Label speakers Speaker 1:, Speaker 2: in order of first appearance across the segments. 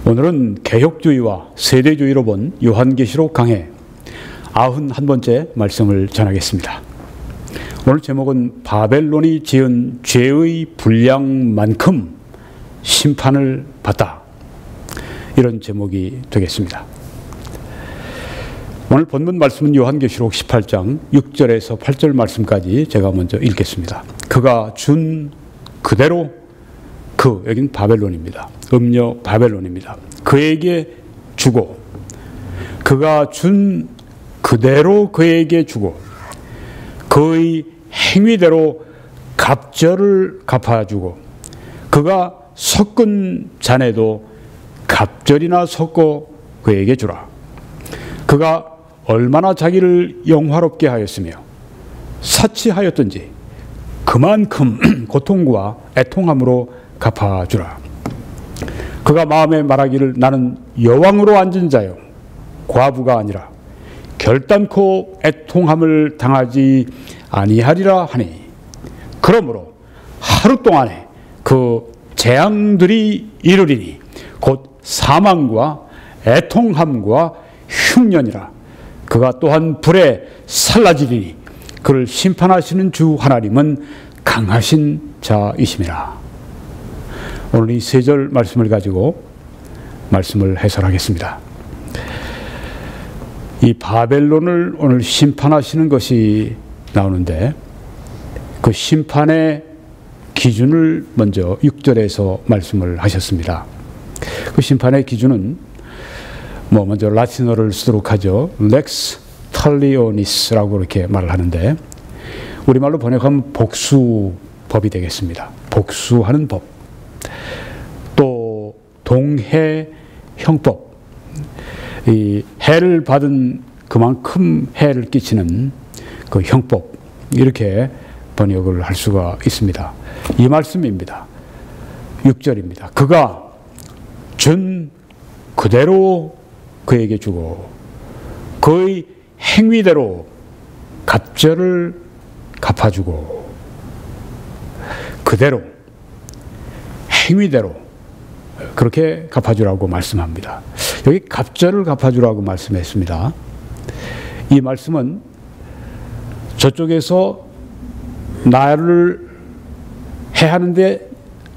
Speaker 1: 오늘은 개혁주의와 세대주의로 본 요한계시록 강해 91번째 말씀을 전하겠습니다. 오늘 제목은 바벨론이 지은 죄의 분량만큼 심판을 받다, 이런 제목이 되겠습니다. 오늘 본문 말씀은 요한계시록 18장 6절에서 8절 말씀까지 제가 먼저 읽겠습니다. 그가 준 그대로, 여긴 바벨론입니다. 음녀 바벨론입니다. 그에게 주고, 그가 준 그대로 그에게 주고, 그의 행위대로 갑절을 갚아주고, 그가 섞은 잔에도 갑절이나 섞어 그에게 주라. 그가 얼마나 자기를 영화롭게 하였으며 사치하였던지 그만큼 고통과 애통함으로 갚아주라. 그가 마음에 말하기를 나는 여왕으로 앉은 자요 과부가 아니라 결단코 애통함을 당하지 아니하리라 하니, 그러므로 하루 동안에 그 재앙들이 이르리니 곧 사망과 애통함과 흉년이라. 그가 또한 불에 살라지리니 그를 심판하시는 주 하나님은 강하신 자이심이라. 오늘 이 세 절 말씀을 가지고 말씀을 해설하겠습니다. 이 바벨론을 오늘 심판하시는 것이 나오는데, 그 심판의 기준을 먼저 6절에서 말씀을 하셨습니다. 그 심판의 기준은 먼저 라틴어를 쓰도록 하죠. 렉스 털리오니스라고 이렇게 말을 하는데, 우리말로 번역하면 복수법이 되겠습니다. 복수하는 법. 또 동해 형법, 이 해를 받은 그만큼 해를 끼치는 그 형법, 이렇게 번역을 할 수가 있습니다. 이 말씀입니다. 6절입니다. 그가 준 그대로 그에게 주고 그의 행위대로 갑절을 갚아주고, 그대로 행위대로 그렇게 갚아주라고 말씀합니다. 여기 갑절을 갚아주라고 말씀했습니다. 이 말씀은 저쪽에서 나를 해하는데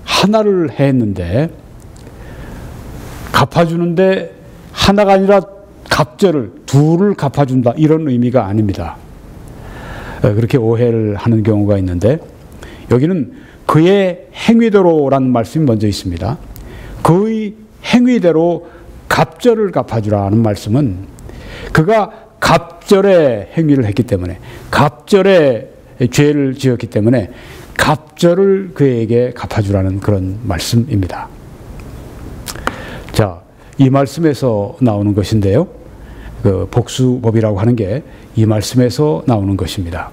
Speaker 1: 하나를 해했는데 갚아주는데 하나가 아니라 갑절을 둘을 갚아준다, 이런 의미가 아닙니다. 그렇게 오해를 하는 경우가 있는데, 여기는 그의 행위대로라는 말씀이 먼저 있습니다. 그의 행위대로 갑절을 갚아주라는 말씀은 그가 갑절의 행위를 했기 때문에, 갑절의 죄를 지었기 때문에 갑절을 그에게 갚아주라는 그런 말씀입니다. 자, 이 말씀에서 나오는 것인데요, 그 복수법이라고 하는 게 이 말씀에서 나오는 것입니다.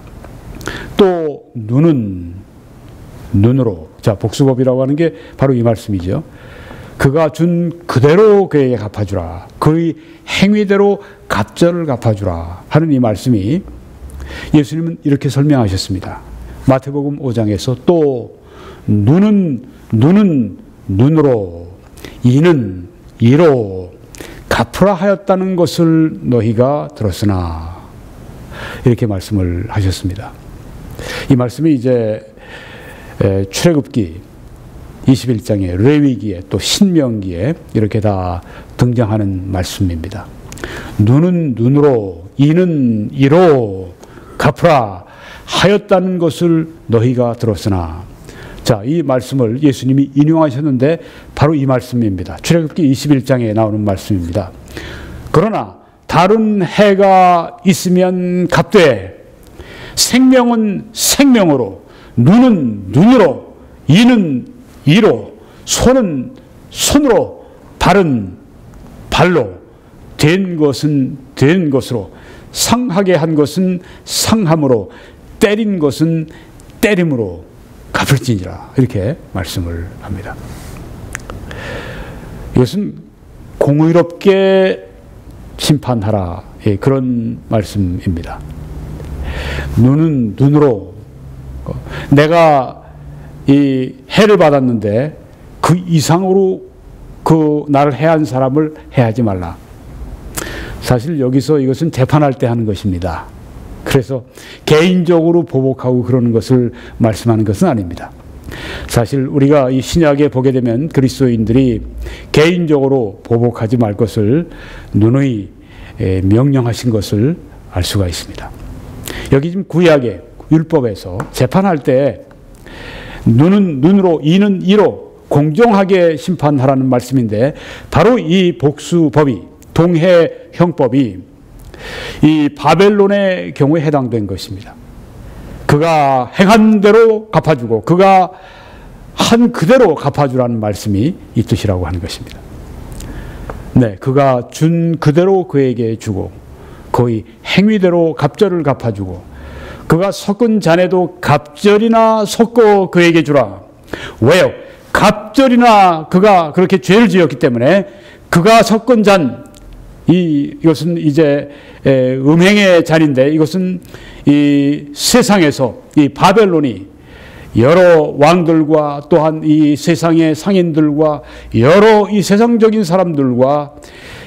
Speaker 1: 또 눈은 눈으로, 자, 복수법이라고 하는 게 바로 이 말씀이죠. 그가 준 그대로 그에게 갚아주라. 그의 행위대로 갑절을 갚아주라 하는 이 말씀이, 예수님은 이렇게 설명하셨습니다. 마태복음 5장에서 또 눈은 눈으로, 이는 이로 갚으라 하였다는 것을 너희가 들었으나, 이렇게 말씀을 하셨습니다. 이 말씀이 이제 출애굽기 21장에, 레위기에, 또 신명기에 이렇게 다 등장하는 말씀입니다. 눈은 눈으로, 이는 이로 갚으라 하였다는 것을 너희가 들었으나. 자, 이 말씀을 예수님이 인용하셨는데 바로 이 말씀입니다. 출애굽기 21장에 나오는 말씀입니다. 그러나 다른 해가 있으면 갚되 생명은 생명으로, 눈은 눈으로, 이는 이로, 손은 손으로, 발은 발로, 된 것은 된 것으로, 상하게 한 것은 상함으로, 때린 것은 때림으로 갚을지니라, 이렇게 말씀을 합니다. 이것은 공의롭게 심판하라, 그런 말씀입니다. 눈은 눈으로, 내가 이 해를 받았는데 그 이상으로 그 나를 해한 사람을 해하지 말라. 사실 여기서 이것은 재판할 때 하는 것입니다. 그래서 개인적으로 보복하고 그러는 것을 말씀하는 것은 아닙니다. 사실 우리가 이 신약에 보게 되면 그리스도인들이 개인적으로 보복하지 말 것을 누누이 명령하신 것을 알 수가 있습니다. 여기 지금 구약의 율법에서 재판할 때 눈은 눈으로 이는 이로 공정하게 심판하라는 말씀인데, 바로 이 복수법이, 동해형법이 이 바벨론의 경우에 해당된 것입니다. 그가 행한 대로 갚아주고 그가 한 그대로 갚아주라는 말씀이 이 뜻이라고 하는 것입니다. 네, 그가 준 그대로 그에게 주고 거의 행위대로 갑절을 갚아주고, 그가 섞은 잔에도 갑절이나 섞어 그에게 주라. 왜요? 갑절이나 그가 그렇게 죄를 지었기 때문에 그가 섞은 잔, 이것은 이제 음행의 잔인데, 이것은 이 세상에서 이 바벨론이 여러 왕들과 또한 이 세상의 상인들과 여러 이 세상적인 사람들과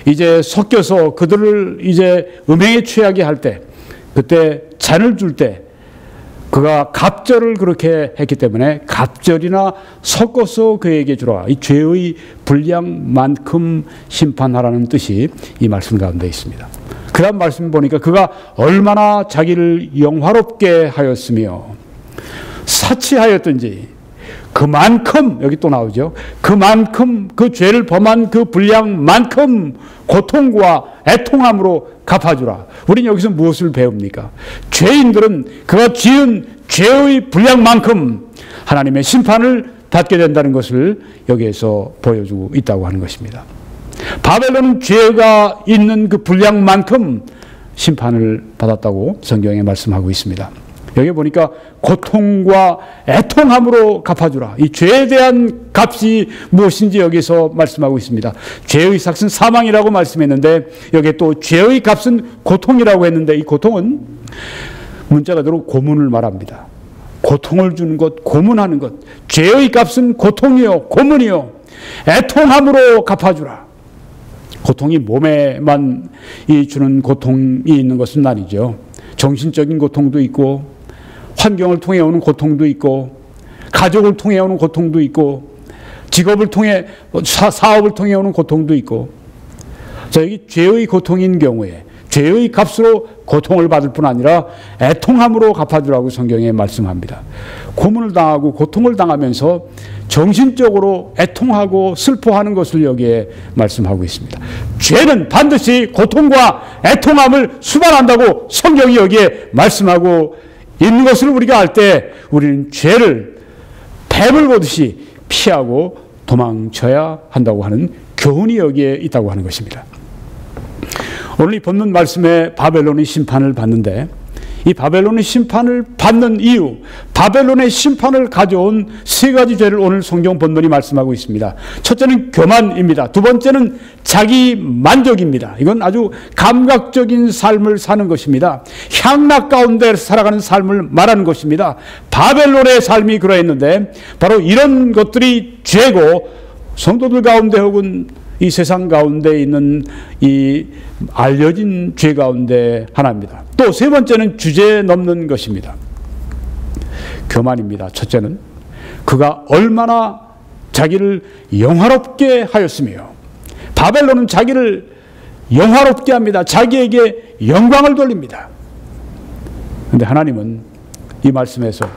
Speaker 1: 이제 섞여서 그들을 이제 음행에 취하게 할 때, 그때 잔을 줄 때 그가 갑절을 그렇게 했기 때문에 갑절이나 섞어서 그에게 주라. 이 죄의 분량만큼 심판하라는 뜻이 이 말씀 가운데 있습니다. 그 다음 말씀 보니까 그가 얼마나 자기를 영화롭게 하였으며 사치하였든지 그만큼, 여기 또 나오죠, 그만큼 그 죄를 범한 그 분량만큼 고통과 애통함으로 갚아주라. 우리는 여기서 무엇을 배웁니까? 죄인들은 그가 지은 죄의 분량만큼 하나님의 심판을 받게 된다는 것을 여기에서 보여주고 있다고 하는 것입니다. 바벨론은 죄가 있는 그 분량만큼 심판을 받았다고 성경에 말씀하고 있습니다. 여기 보니까 고통과 애통함으로 갚아주라. 이 죄에 대한 값이 무엇인지 여기서 말씀하고 있습니다. 죄의 삭은 사망이라고 말씀했는데, 여기에 또 죄의 값은 고통이라고 했는데, 이 고통은 문자 그대로 고문을 말합니다. 고통을 주는 것, 고문하는 것. 죄의 값은 고통이요, 고문이요, 애통함으로 갚아주라. 고통이 몸에만 주는 고통이 있는 것은 아니죠. 정신적인 고통도 있고, 환경을 통해 오는 고통도 있고, 가족을 통해 오는 고통도 있고, 직업을 통해, 사업을 통해 오는 고통도 있고. 자, 여기 죄의 고통인 경우에 죄의 값으로 고통을 받을 뿐 아니라 애통함으로 갚아주라고 성경에 말씀합니다. 고문을 당하고 고통을 당하면서 정신적으로 애통하고 슬퍼하는 것을 여기에 말씀하고 있습니다. 죄는 반드시 고통과 애통함을 수반한다고 성경이 여기에 말씀하고 있는 것을 우리가 알 때, 우리는 죄를 뱀을 보듯이 피하고 도망쳐야 한다고 하는 교훈이 여기에 있다고 하는 것입니다. 오늘 이 본문 말씀에 바벨론이 심판을 받는데, 이 바벨론의 심판을 받는 이유, 바벨론의 심판을 가져온 세 가지 죄를 오늘 성경 본문이 말씀하고 있습니다. 첫째는 교만입니다. 두 번째는 자기 만족입니다. 이건 아주 감각적인 삶을 사는 것입니다. 향락 가운데 살아가는 삶을 말하는 것입니다. 바벨론의 삶이 그러했는데, 바로 이런 것들이 죄고, 성도들 가운데 혹은 이 세상 가운데 있는 이 알려진 죄 가운데 하나입니다. 또 세 번째는 주제 넘는 것입니다. 교만입니다. 첫째는 그가 얼마나 자기를 영화롭게 하였으며, 바벨론은 자기를 영화롭게 합니다. 자기에게 영광을 돌립니다. 그런데 하나님은 이 말씀에서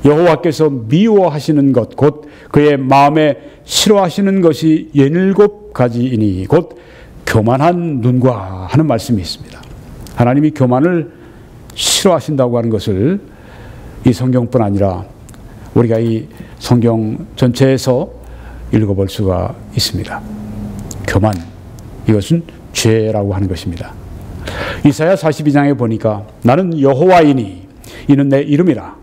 Speaker 1: 여호와께서 미워하시는 것, 곧 그의 마음에 싫어하시는 것이 17가지이니 곧 교만한 눈과 하는 말씀이 있습니다. 하나님이 교만을 싫어하신다고 하는 것을 이 성경뿐 아니라 우리가 이 성경 전체에서 읽어볼 수가 있습니다. 교만, 이것은 죄라고 하는 것입니다. 이사야 42장에 보니까 나는 여호와이니 이는 내 이름이라.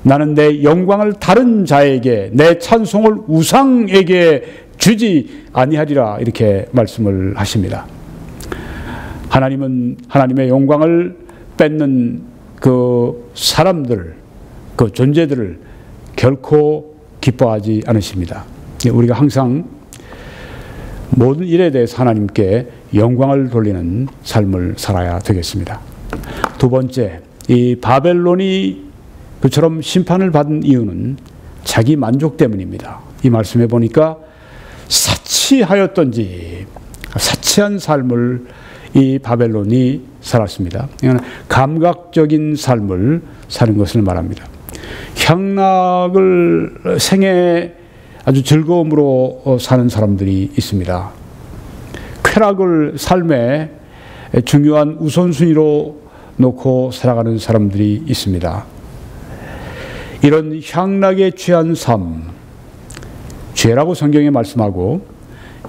Speaker 1: 나는 내 영광을 다른 자에게, 내 찬송을 우상에게 주지 아니하리라, 이렇게 말씀을 하십니다. 하나님은 하나님의 영광을 뺏는 그 사람들, 그 존재들을 결코 기뻐하지 않으십니다. 우리가 항상 모든 일에 대해서 하나님께 영광을 돌리는 삶을 살아야 되겠습니다. 두 번째, 이 바벨론이 그처럼 심판을 받은 이유는 자기 만족 때문입니다. 이 말씀에 보니까 사치하였던지, 사치한 삶을 이 바벨론이 살았습니다. 감각적인 삶을 사는 것을 말합니다. 향락을 생애 아주 즐거움으로 사는 사람들이 있습니다. 쾌락을 삶의 중요한 우선순위로 놓고 살아가는 사람들이 있습니다. 이런 향락에 취한 삶, 죄라고 성경에 말씀하고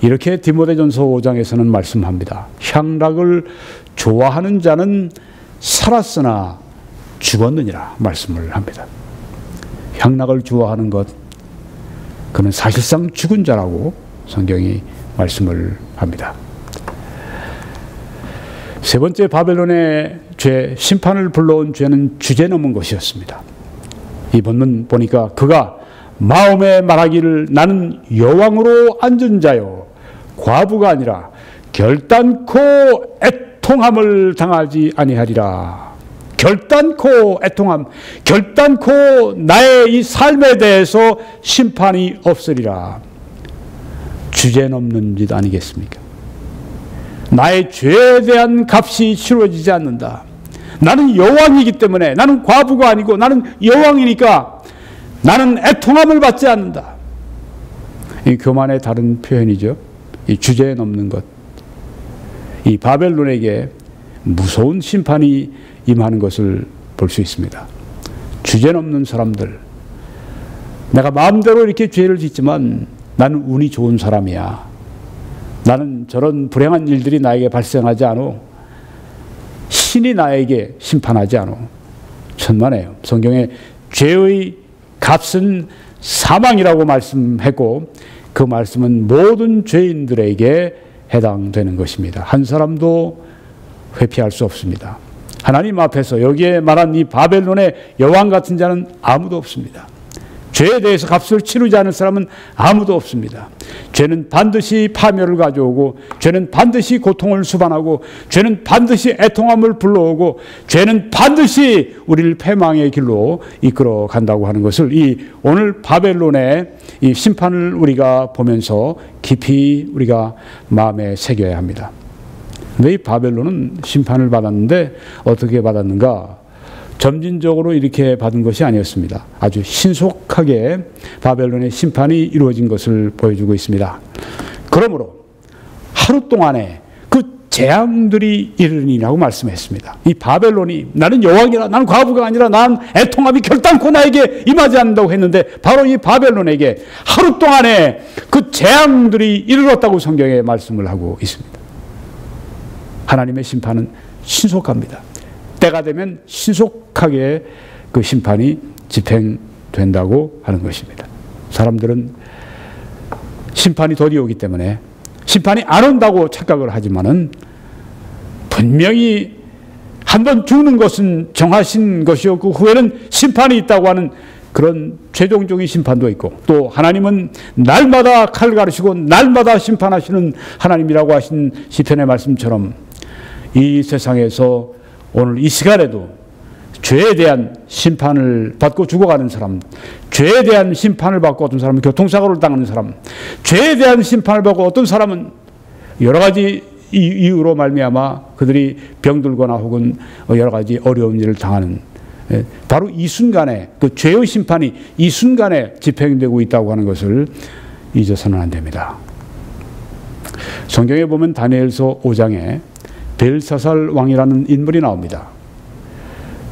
Speaker 1: 이렇게 디모데전서 5장에서는 말씀합니다. 향락을 좋아하는 자는 살았으나 죽었느니라 말씀을 합니다. 향락을 좋아하는 것, 그는 사실상 죽은 자라고 성경이 말씀을 합니다. 세 번째, 바벨론의 죄, 심판을 불러온 죄는 주제넘은 것이었습니다. 이 본문 보니까 그가 마음에 말하기를 나는 여왕으로 앉은 자요 과부가 아니라 결단코 애통함을 당하지 아니하리라. 결단코 애통함, 결단코 나의 이 삶에 대해서 심판이 없으리라. 주제넘는 짓 아니겠습니까? 나의 죄에 대한 값이 치러지지 않는다. 나는 여왕이기 때문에, 나는 과부가 아니고 나는 여왕이니까 나는 애통함을 받지 않는다. 이 교만의 다른 표현이죠. 이 주제에 넘는 것. 이 바벨론에게 무서운 심판이 임하는 것을 볼 수 있습니다. 주제 넘는 사람들, 내가 마음대로 이렇게 죄를 짓지만 나는 운이 좋은 사람이야. 나는 저런 불행한 일들이 나에게 발생하지 않아. 신이 나에게 심판하지 않아. 천만에요. 성경에 죄의 값은 사망이라고 말씀했고 그 말씀은 모든 죄인들에게 해당되는 것입니다. 한 사람도 회피할 수 없습니다. 하나님 앞에서 여기에 말한 이 바벨론의 여왕 같은 자는 아무도 없습니다. 죄에 대해서 값을 치르지 않을 사람은 아무도 없습니다. 죄는 반드시 파멸을 가져오고, 죄는 반드시 고통을 수반하고, 죄는 반드시 애통함을 불러오고, 죄는 반드시 우리를 패망의 길로 이끌어 간다고 하는 것을 이 오늘 바벨론의 이 심판을 우리가 보면서 깊이 우리가 마음에 새겨야 합니다. 근데 이 바벨론은 심판을 받았는데 어떻게 받았는가? 점진적으로 이렇게 받은 것이 아니었습니다. 아주 신속하게 바벨론의 심판이 이루어진 것을 보여주고 있습니다. 그러므로 하루 동안에 그 재앙들이 이르니라고 말씀했습니다. 이 바벨론이 나는 여왕이라, 나는 과부가 아니라 난 애통함이 결단코 나에게 임하지 않는다고 했는데 바로 이 바벨론에게 하루 동안에 그 재앙들이 이르렀다고 성경에 말씀을 하고 있습니다. 하나님의 심판은 신속합니다. 때가 되면 신속하게 그 심판이 집행된다고 하는 것입니다. 사람들은 심판이 더디 오기 때문에 심판이 안 온다고 착각을 하지만은 분명히 한번 죽는 것은 정하신 것이요 그 후에는 심판이 있다고 하는 그런 최종적인 심판도 있고, 또 하나님은 날마다 칼 가르시고 날마다 심판하시는 하나님이라고 하신 시편의 말씀처럼 이 세상에서 오늘 이 시간에도 죄에 대한 심판을 받고 죽어가는 사람, 죄에 대한 심판을 받고 어떤 사람은 교통사고를 당하는 사람, 죄에 대한 심판을 받고 어떤 사람은 여러 가지 이유로 말미암아 그들이 병들거나 혹은 여러 가지 어려운 일을 당하는, 바로 이 순간에 그 죄의 심판이 이 순간에 집행되고 있다고 하는 것을 잊어서는 안 됩니다. 성경에 보면 다니엘서 5장에 벨사살 왕이라는 인물이 나옵니다.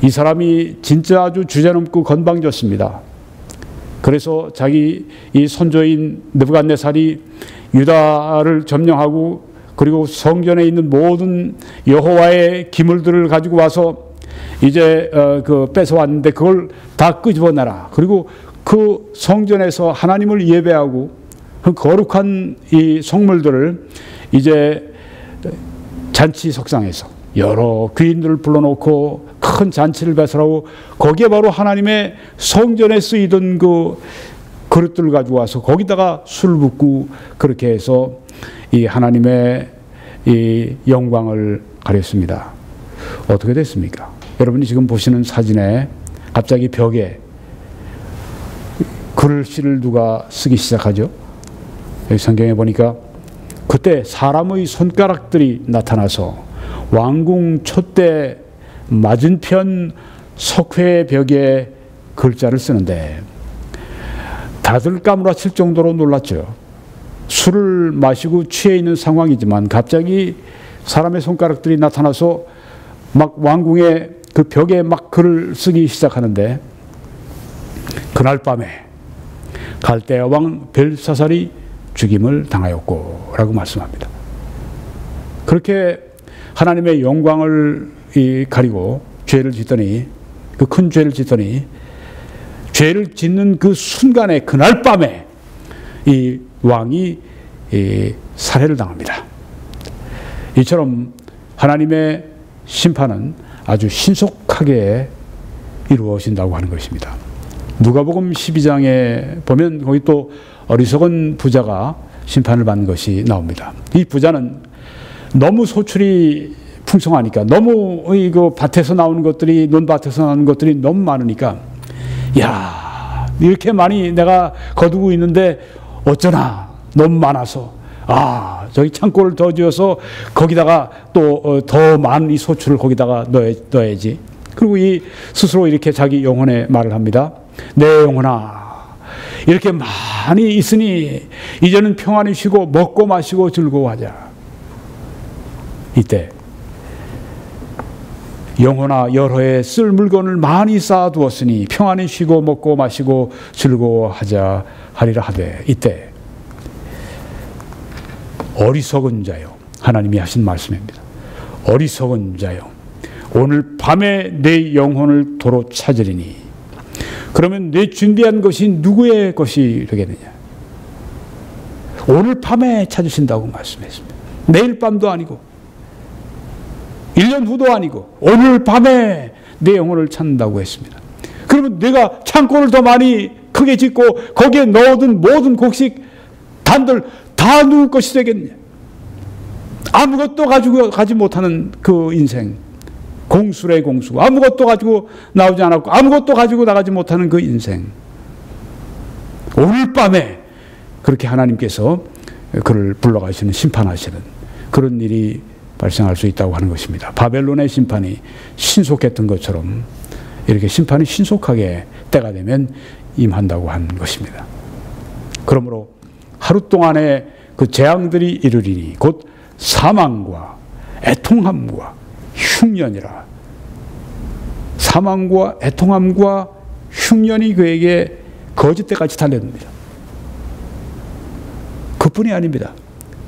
Speaker 1: 이 사람이 진짜 아주 주제넘고 건방졌습니다. 그래서 자기 이 선조인 느부갓네살이 유다를 점령하고 그리고 성전에 있는 모든 여호와의 기물들을 가지고 와서 이제 뺏어왔는데 그걸 다 끄집어내라. 그리고 그 성전에서 하나님을 예배하고 그 거룩한 이 성물들을 이제 잔치석상에서 여러 귀인들을 불러놓고 큰 잔치를 배설하고 거기에 바로 하나님의 성전에 쓰이던 그 그릇들을 가지고 와서 거기다가 술을 붓고 그렇게 해서 이 하나님의 이 영광을 가렸습니다. 어떻게 됐습니까? 여러분이 지금 보시는 사진에 갑자기 벽에 글씨를 누가 쓰기 시작하죠? 여기 성경에 보니까 그때 사람의 손가락들이 나타나서 왕궁 촛대 맞은편 석회 벽에 글자를 쓰는데 다들 까무라칠 정도로 놀랐죠. 술을 마시고 취해 있는 상황이지만 갑자기 사람의 손가락들이 나타나서 막 왕궁의 그 벽에 막 글을 쓰기 시작하는데 그날 밤에 갈대아 왕 벨사살이 죽임을 당하였고 라고 말씀합니다. 그렇게 하나님의 영광을 가리고 죄를 짓더니 그 큰 죄를 짓더니 죄를 짓는 그 순간에 그날 밤에 이 왕이 살해를 당합니다. 이처럼 하나님의 심판은 아주 신속하게 이루어진다고 하는 것입니다. 누가복음 12장에 보면 거기 또 어리석은 부자가 심판을 받는 것이 나옵니다. 이 부자는 너무 소출이 풍성하니까 너무 이거 밭에서 나오는 것들이 논밭에서 나오는 것들이 너무 많으니까 야 이렇게 많이 내가 거두고 있는데 어쩌나 너무 많아서 저기 창고를 더 지어서 거기다가 또 더 많은 이 소출을 거기다가 넣어야지. 그리고 이 스스로 이렇게 자기 영혼의 말을 합니다. 내 영혼아 이렇게 많이 있으니 이제는 평안히 쉬고 먹고 마시고 즐거워하자. 이때 영혼아 여러 해 쓸 물건을 많이 쌓아두었으니 평안히 쉬고 먹고 마시고 즐거워하자 하리라 하되 이때 어리석은 자요 하나님이 하신 말씀입니다. 어리석은 자요 오늘 밤에 내 영혼을 도로 찾으리니 그러면 내 준비한 것이 누구의 것이 되겠느냐. 오늘 밤에 찾으신다고 말씀했습니다. 내일 밤도 아니고 1년 후도 아니고 오늘 밤에 내 영혼을 찾는다고 했습니다. 그러면 내가 창고를 더 많이 크게 짓고 거기에 넣어둔 모든 곡식 단들 다 누구 것이 되겠냐. 아무것도 가지고 가지 못하는 그 인생, 공수래 공수, 아무것도 가지고 나오지 않았고 아무것도 가지고 나가지 못하는 그 인생. 오늘 밤에 그렇게 하나님께서 그를 불러가시는 심판하시는 그런 일이 발생할 수 있다고 하는 것입니다. 바벨론의 심판이 신속했던 것처럼 이렇게 심판이 신속하게 때가 되면 임한다고 하는 것입니다. 그러므로 하루 동안의 그 재앙들이 이르리니 곧 사망과 애통함과 흉년이라. 사망과 애통함과 흉년이 그에게 거짓대같이 달려듭니다. 그뿐이 아닙니다.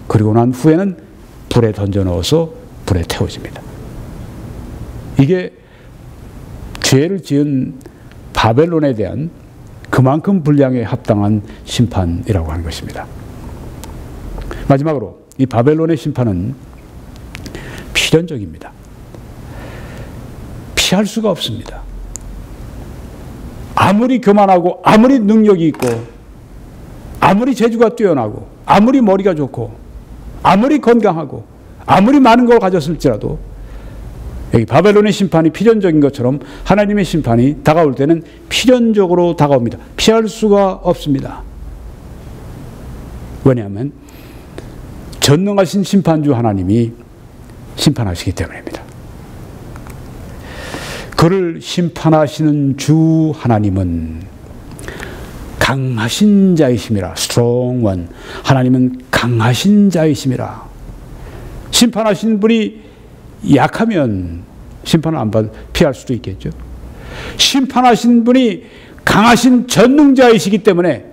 Speaker 1: 그리고 난 후에는 불에 던져 넣어서 불에 태워집니다. 이게 죄를 지은 바벨론에 대한 그만큼 분량에 합당한 심판이라고 하는 것입니다. 마지막으로 이 바벨론의 심판은 필연적입니다. 피할 수가 없습니다. 아무리 교만하고 아무리 능력이 있고 아무리 재주가 뛰어나고 아무리 머리가 좋고 아무리 건강하고 아무리 많은 걸 가졌을지라도 여기 바벨론의 심판이 필연적인 것처럼 하나님의 심판이 다가올 때는 필연적으로 다가옵니다. 피할 수가 없습니다. 왜냐하면 전능하신 심판주 하나님이 심판하시기 때문입니다. 그를 심판하시는 주 하나님은 강하신 자이심이라. strong one. 하나님은 강하신 자이심이라. 심판하신 분이 약하면 심판을 안 피할 수도 있겠죠. 심판하신 분이 강하신 전능자이시기 때문에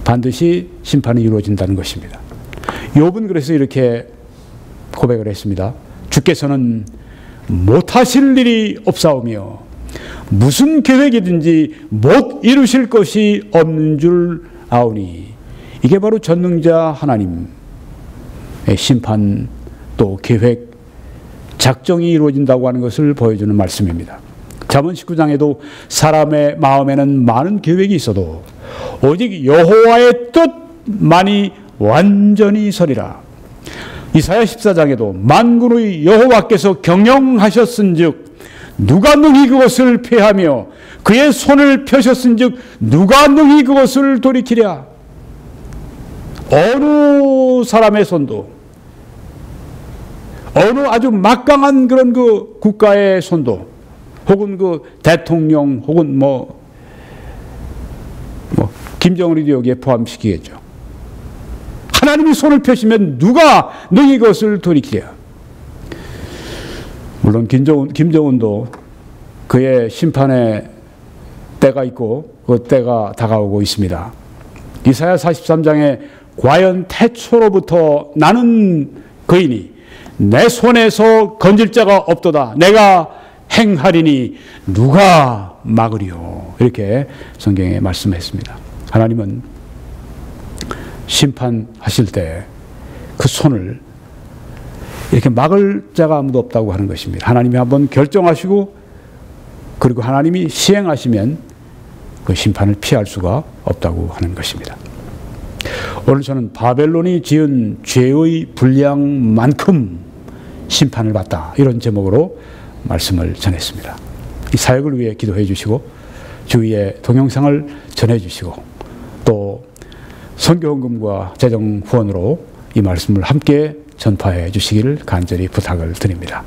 Speaker 1: 반드시 심판이 이루어진다는 것입니다. 욥은 그래서 이렇게 고백을 했습니다. 주께서는 못하실 일이 없사오며 무슨 계획이든지 못 이루실 것이 없는 줄 아오니. 이게 바로 전능자 하나님의 심판 또 계획 작정이 이루어진다고 하는 것을 보여주는 말씀입니다. 잠언 19장에도 사람의 마음에는 많은 계획이 있어도 오직 여호와의 뜻만이 완전히 서리라. 이사야 14장에도 만군의 여호와께서 경영하셨은즉 누가 능히 그것을 패하며 그의 손을 펴셨은즉 누가 능히 그것을 돌이키랴. 어느 사람의 손도, 어느 아주 막강한 그런 그 국가의 손도, 혹은 그 대통령, 혹은 김정은이도 여기에 포함시키겠죠. 하나님이 손을 펴시면 누가 능히 그것을 돌이키랴. 물론 김정은도 그의 심판의 때가 있고 그 때가 다가오고 있습니다. 이사야 43장에 과연 태초로부터 나는 거인이 내 손에서 건질 자가 없도다. 내가 행하리니 누가 막으리요. 이렇게 성경에 말씀했습니다. 하나님은 심판하실 때 그 손을 이렇게 막을 자가 아무도 없다고 하는 것입니다. 하나님이 한번 결정하시고 그리고 하나님이 시행하시면 그 심판을 피할 수가 없다고 하는 것입니다. 오늘 저는 바벨론이 지은 죄의 분량만큼 심판을 받다, 이런 제목으로 말씀을 전했습니다. 이 사역을 위해 기도해 주시고 주위에 동영상을 전해 주시고 또 선교헌금과 재정 후원으로 이 말씀을 함께 전파해 주시기를 간절히 부탁을 드립니다.